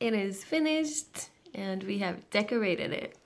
it is finished and we have decorated it.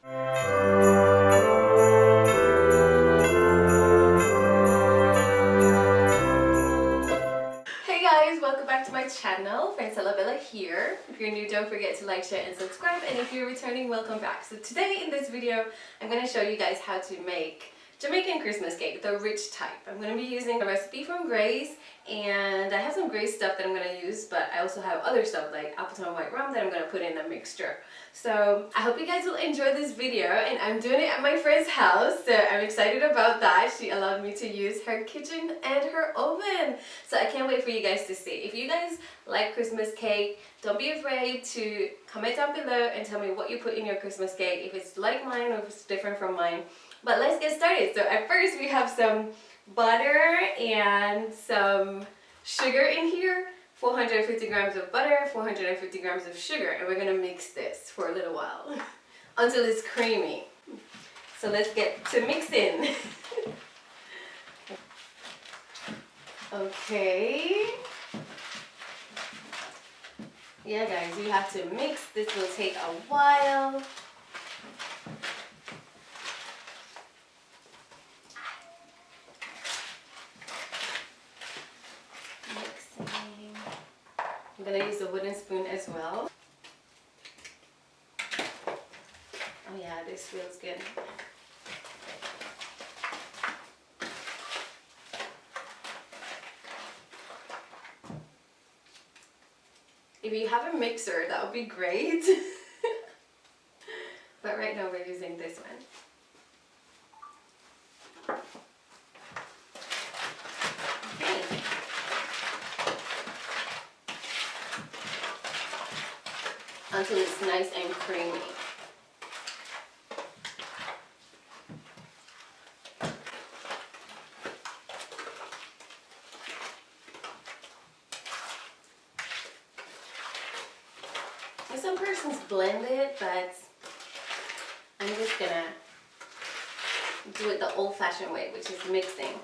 Hey guys, welcome back to my channel. Francella Bella here. If you're new, don't forget to like, share and subscribe, and if you're returning, welcome back. So today in this video I'm going to show you guys how to make Jamaican Christmas cake, the rich type. I'm going to be using a recipe from Grace, and I have some Grace stuff that I'm going to use, but I also have other stuff like Appleton white rum that I'm going to put in a mixture. So I hope you guys will enjoy this video, and I'm doing it at my friend's house, so I'm excited about that. She allowed me to use her kitchen and her oven, so I can't wait for you guys to see. If you guys like Christmas cake, don't be afraid to comment down below and tell me what you put in your Christmas cake, if it's like mine or if it's different from mine. But let's get started. So at first we have some butter and some sugar in here. 450 grams of butter, 450 grams of sugar, and we're gonna mix this for a little while until it's creamy. So let's get to mixing. Okay. Yeah guys, you have to mix. This will take a while. I'm going to use a wooden spoon as well. Oh yeah, this feels good. If you have a mixer, that would be great. But right now we're using this one. Until it's nice and creamy. And some persons blend it, but I'm just gonna do it the old-fashioned way, which is mixing.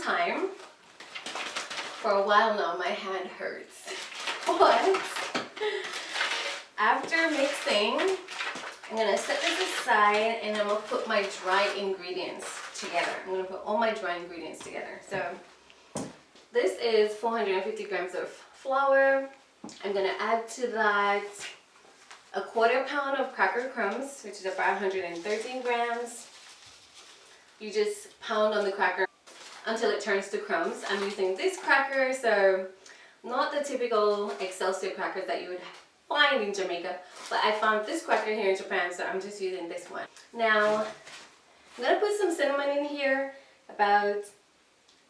Time. For a while now, my hand hurts. But after mixing, I'm gonna set this aside and I'm gonna put my dry ingredients together. I'm gonna put all my dry ingredients together. So this is 450 grams of flour. I'm gonna add to that a 1/4 pound of cracker crumbs, which is about 113 grams. You just pound on the cracker until it turns to crumbs. I'm using this cracker, so not the typical Excelsior crackers that you would find in Jamaica, but I found this cracker here in Japan, so I'm just using this one. Now, I'm gonna put some cinnamon in here, about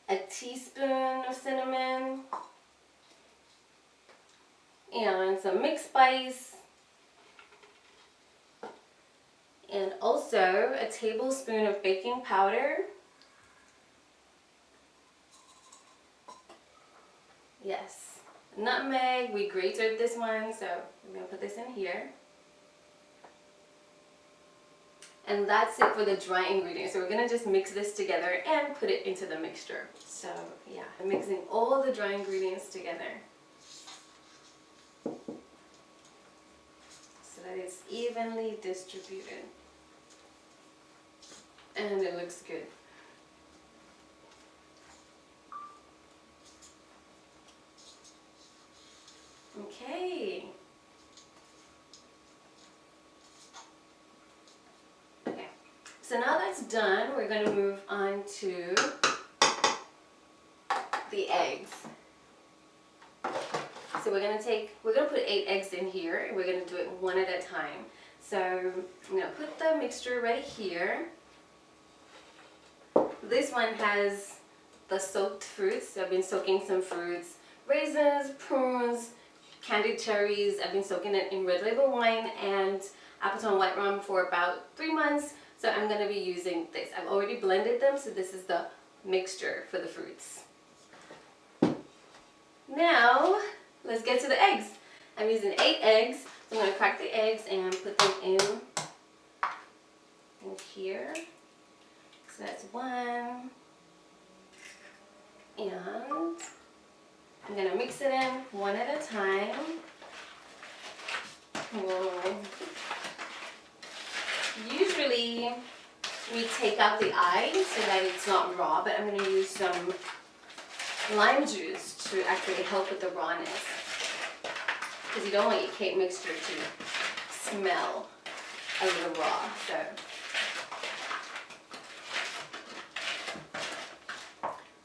a teaspoon of cinnamon, and some mixed spice, and also a tablespoon of baking powder. Yes, nutmeg, we grated this one, so I'm going to put this in here. And that's it for the dry ingredients. So we're going to just mix this together and put it into the mixture. So yeah, I'm mixing all the dry ingredients together so that it's evenly distributed. And it looks good. Okay. Okay. So now that's done, we're going to move on to the eggs. So we're going to put 8 eggs in here, and we're going to do it one at a time. So I'm going to put the mixture right here. This one has the soaked fruits. I've been soaking some fruits, raisins, prunes, candied cherries. I've been soaking it in red label wine and Appleton white rum for about 3 months. So I'm going to be using this. I've already blended them, so this is the mixture for the fruits. Now, let's get to the eggs. I'm using 8 eggs. So I'm going to crack the eggs and put them in here. So that's 1. And I'm going to mix it in one at a time. Usually we take out the eye so that it's not raw, but I'm going to use some lime juice to actually help with the rawness, because you don't want your cake mixture to smell a little raw. So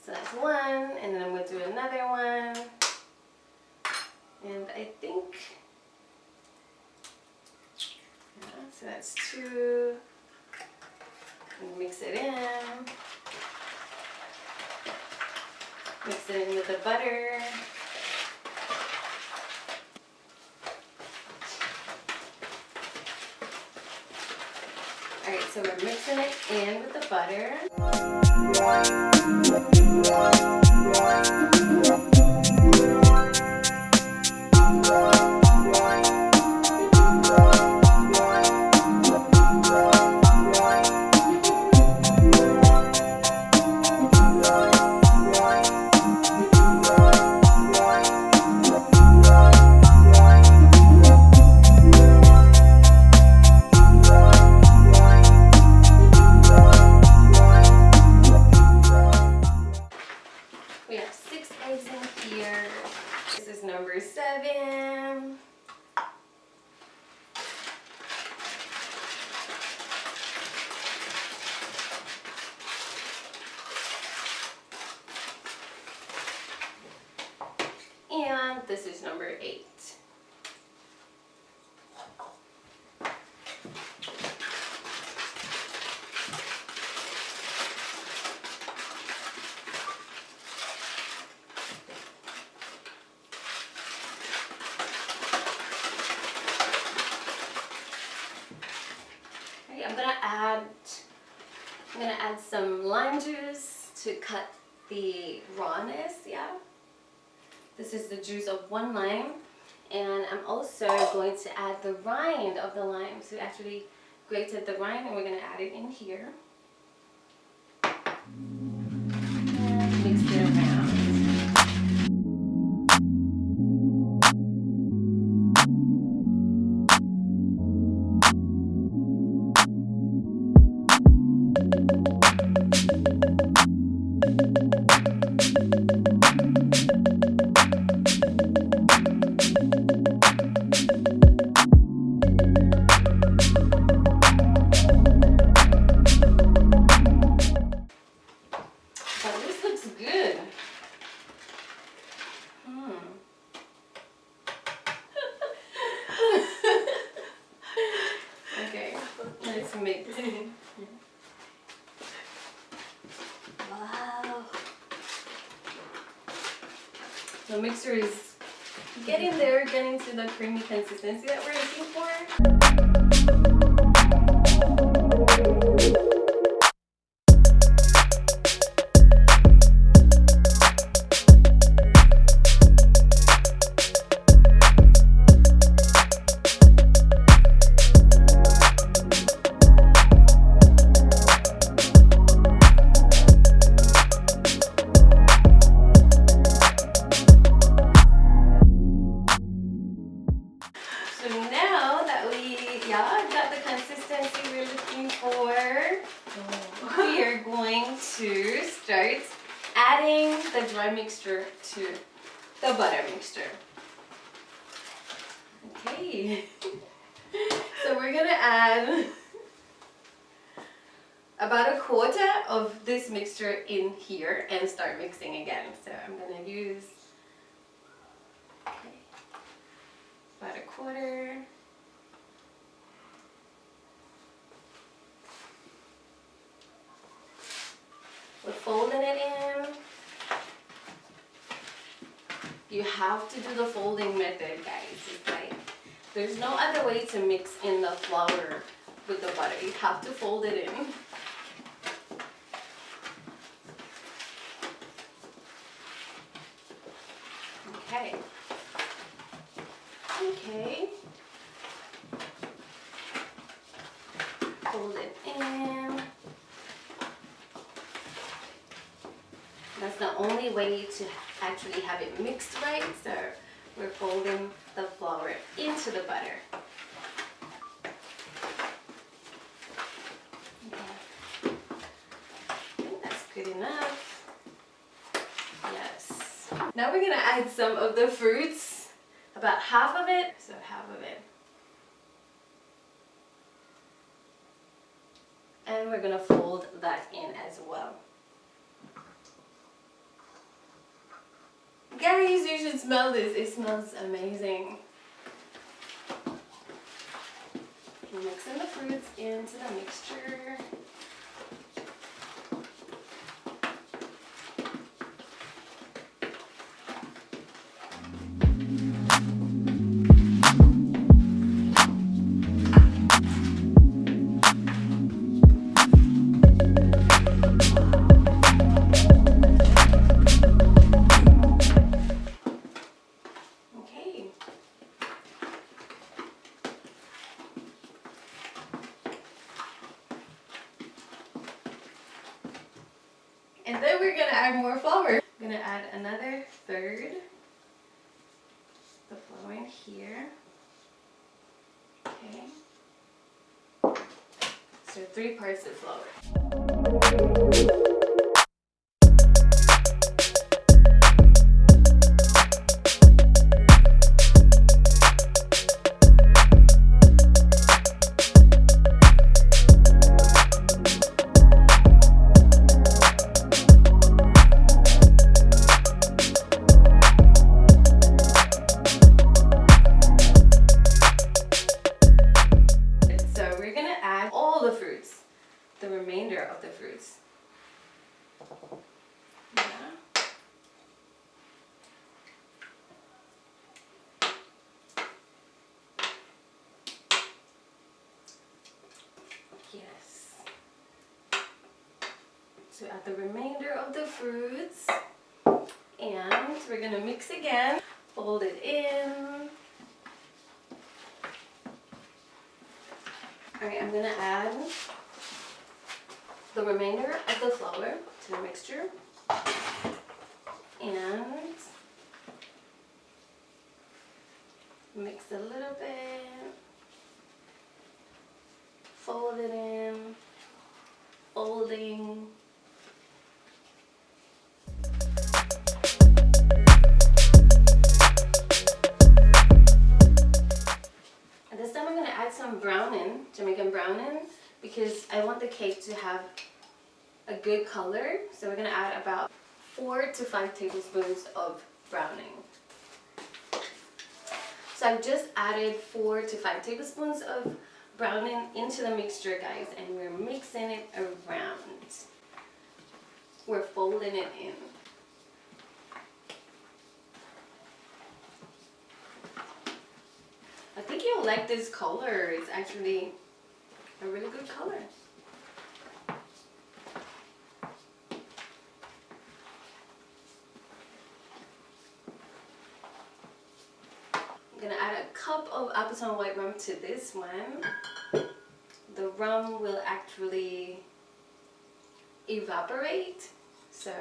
that's 1, and then I'm going to do another one, and I think, so that's 2, and mix it in. Mix it in with the butter. Alright, so we're mixing it in with the butter. We have 6 eggs in here. This is number 7. And this is number 8. I'm gonna add some lime juice to cut the rawness. Yeah, this is the juice of 1 lime, and I'm also going to add the rind of the lime. So we actually grated the rind, and we're gonna add it in here and mix it around. Okay, let's mix. Wow. The mixture is getting there, getting to the creamy consistency that we're looking for. Got the consistency we're looking for. We are going to start adding the dry mixture to the butter mixture. Okay, so we're gonna add about 1/4 of this mixture in here and start mixing again. So I'm gonna use about 1/4. We're folding it in. You have to do the folding method, guys. It's like there's no other way to mix in the flour with the butter. You have to fold it in. Okay. Okay. Fold it in. That's the only way to actually have it mixed right. So we're folding the flour into the butter. Okay. I think that's good enough. Yes. Now we're gonna add some of the fruits, about half of it. So half of it. And we're gonna fold that in as well. Guys, you should smell this. It smells amazing. Mixing the fruits into the mixture. And then we're gonna add more flour. I'm gonna add another third. The flour in here. Okay. So 3 parts of flour. The remainder of the fruits. Yeah. Yes. So add the remainder of the fruits, and we're gonna mix again. Fold it in. All right, I'm gonna add the remainder of the flour to the mixture, and mix a little bit, fold it in, folding. And this time I'm going to add some browning, Jamaican browning, because I want the cake to have a good color. So we're going to add about 4 to 5 tablespoons of browning. So I've just added 4 to 5 tablespoons of browning into the mixture, guys, and we're mixing it around. We're folding it in. I think you'll like this color. It's actually a really good color. I'm gonna add a cup of Appleton white rum to this one. The rum will actually evaporate, so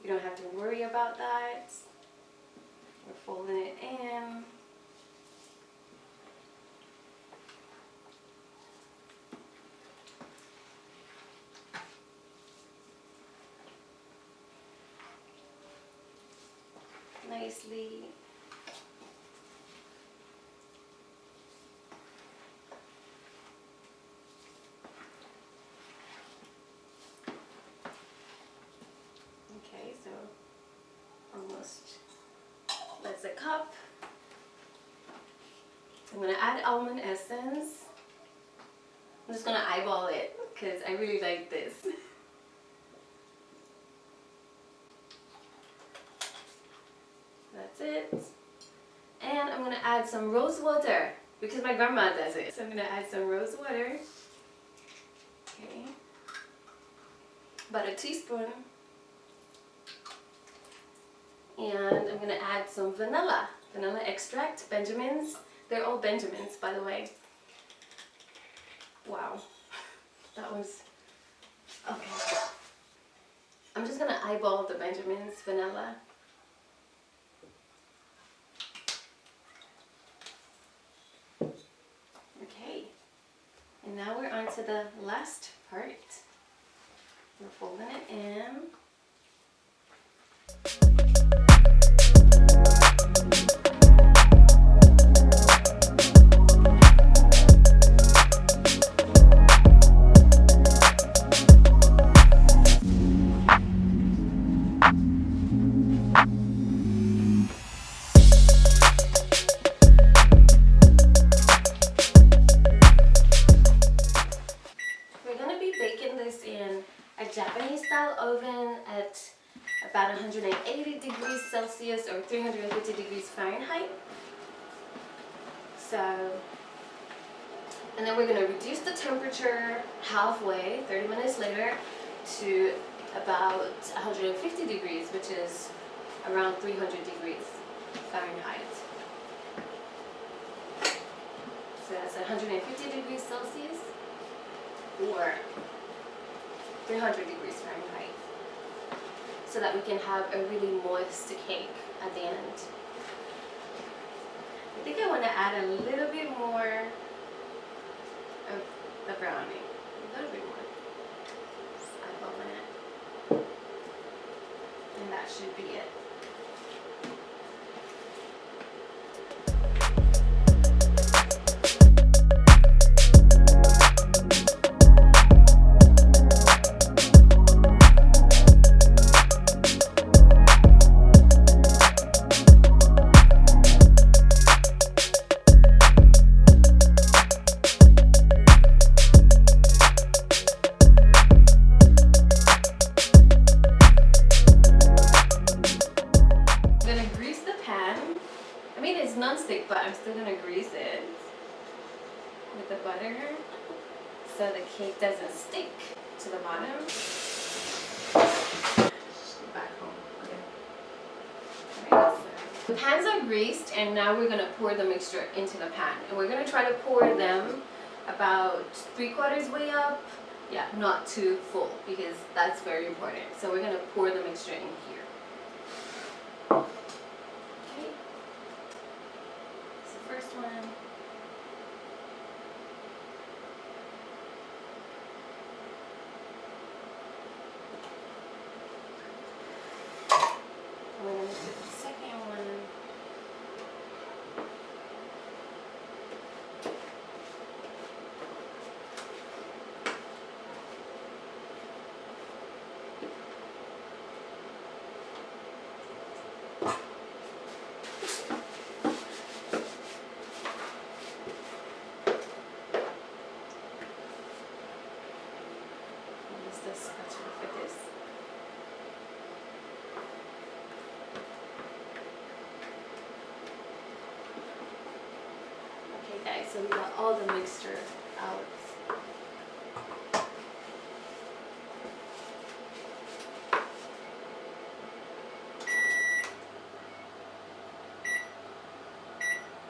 you don't have to worry about that. We're folding it in. Nicely. Okay, so almost. That's a cup. I'm gonna add almond essence. I'm just gonna eyeball it because I really like this. That's it. And I'm gonna add some rose water because my grandma does it. So I'm gonna add some rose water. Okay. About a teaspoon. And I'm gonna add some vanilla extract, Benjamin's. They're all Benjamins, by the way. Wow, that was, okay. I'm just gonna eyeball the Benjamin's vanilla. Okay, and now we're on to the last part. We're folding it in. Japanese style oven at about 180 degrees Celsius or 350 degrees Fahrenheit. So, and then we're going to reduce the temperature halfway, 30 minutes later, to about 150 degrees, which is around 300 degrees Fahrenheit. So that's 150 degrees Celsius or 300 degrees Fahrenheit, so that we can have a really moist cake at the end. I think I want to add a little bit more of the browning, a little bit more. Just eyeball it, and that should be it. Non-stick, but I'm still gonna grease it with the butter so the cake doesn't stick to the bottom. Back home. Okay. All right, so the pans are greased, and now we're gonna pour the mixture into the pan, and we're gonna try to pour them about 3/4 way up. Yeah, not too full, because that's very important. So we're gonna pour the mixture in here. First one. I'm going to do the second one. Okay, so we got all the mixture out.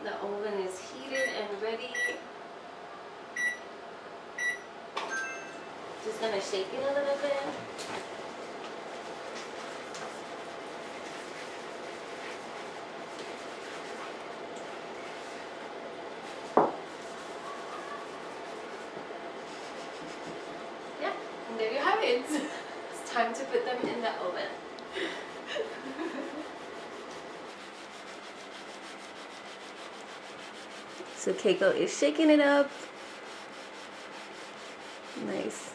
The oven is heated and ready. Just gonna shake it a little bit. And there you have it. It's time to put them in the oven. So Keiko is shaking it up. Nice.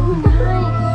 so nice.